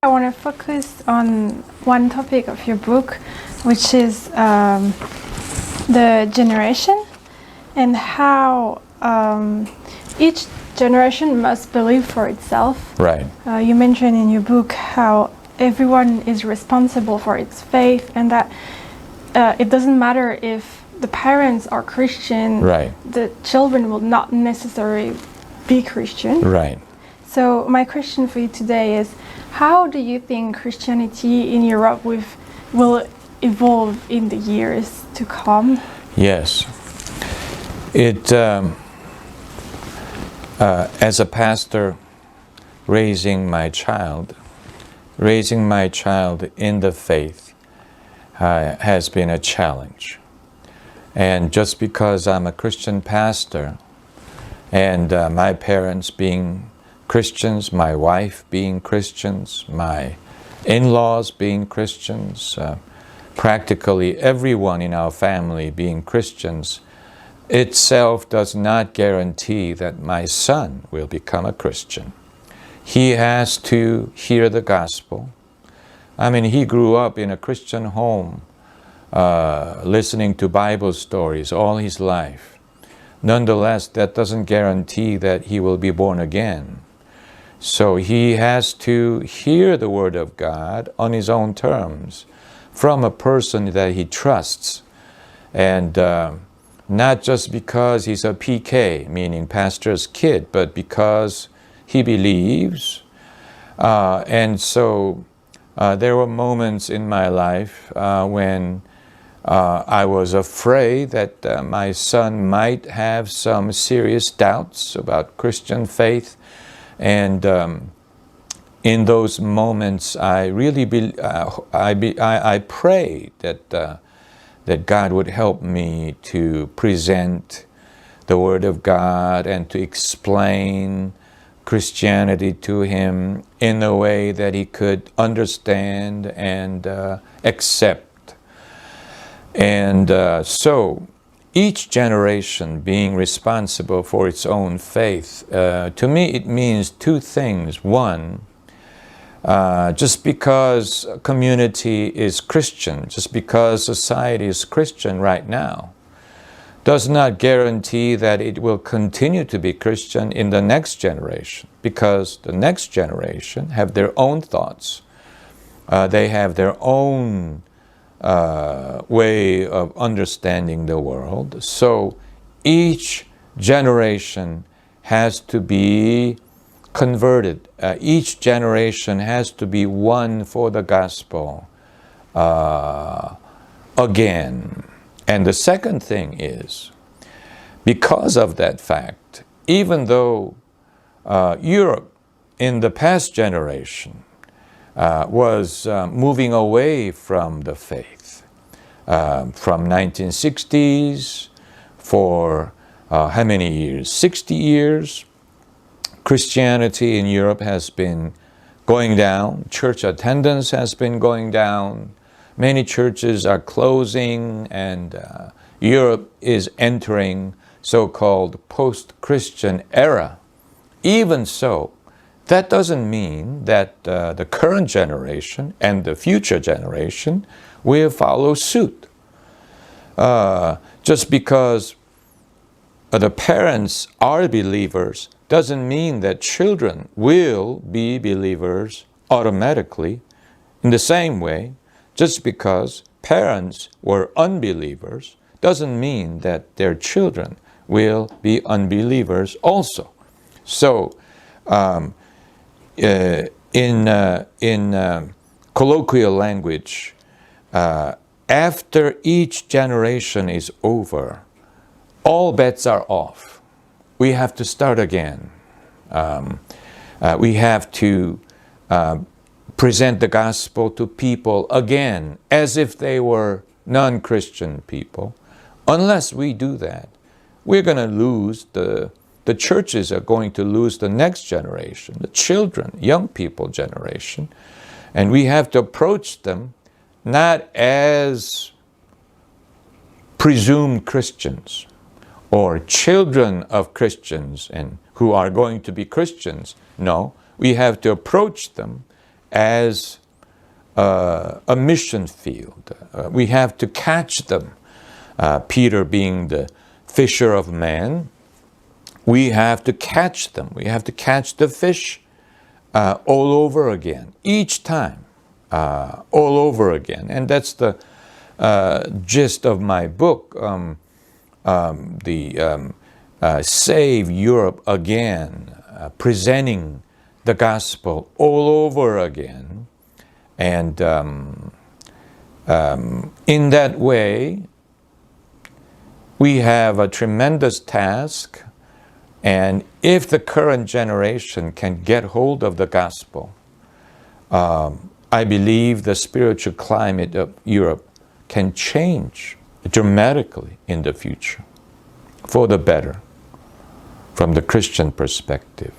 I want to focus on one topic of your book, which is the generation and how each generation must believe for itself. Right. You mentioned in your book how everyone is responsible for its faith, and that it doesn't matter if the parents are Christian, Right. the children will not necessarily be Christian. Right. So my question for you today is, how do you think Christianity in Europe will evolve in the years to come? Yes. As a pastor raising my child in the faith has been a challenge. And just because I'm a Christian pastor and my parents being Christians, my wife being Christians, my in-laws being Christians, practically everyone in our family being Christians, itself does not guarantee that my son will become a Christian. He has to hear the gospel. I mean, he grew up in a Christian home, listening to Bible stories all his life. Nonetheless, that doesn't guarantee that he will be born again. So he has to hear the Word of God on his own terms from a person that he trusts. And not just because he's a PK, meaning pastor's kid, but because he believes. And so there were moments in my life when I was afraid that my son might have some serious doubts about Christian faith. And in those moments, I really I prayed that God would help me to present the Word of God and to explain Christianity to him in a way that he could understand and accept. And so each generation being responsible for its own faith, to me it means two things. One, just because a community is Christian, just because society is Christian right now, does not guarantee that it will continue to be Christian in the next generation, because the next generation have their own thoughts. They have their own way of understanding the world. So each generation has to be converted. Each generation has to be won for the gospel again. And the second thing is, because of that fact, even though Europe in the past generation was moving away from the faith. From 1960s, for how many years? 60 years, Christianity in Europe has been going down. Church attendance has been going down. Many churches are closing, and Europe is entering so-called post-Christian era. Even so, that doesn't mean that the current generation and the future generation will follow suit. Just because the parents are believers doesn't mean that children will be believers automatically. In the same way, just because parents were unbelievers doesn't mean that their children will be unbelievers also. So, in colloquial language, after each generation is over, all bets are off. We have to start again. We have to present the gospel to people again as if they were non-Christian people. Unless we do that, we're going to lose the churches are going to lose the next generation, the children, young people generation. And we have to approach them not as presumed Christians or children of Christians and who are going to be Christians. No, we have to approach them as a mission field. We have to catch them. Peter being the fisher of men, we have to catch them. We have to catch the fish all over again, each time, all over again. And that's the gist of my book, Save Europe Again, presenting the gospel all over again. And in that way, we have a tremendous task. And if the current generation can get hold of the gospel, I believe the spiritual climate of Europe can change dramatically in the future for the better from the Christian perspective.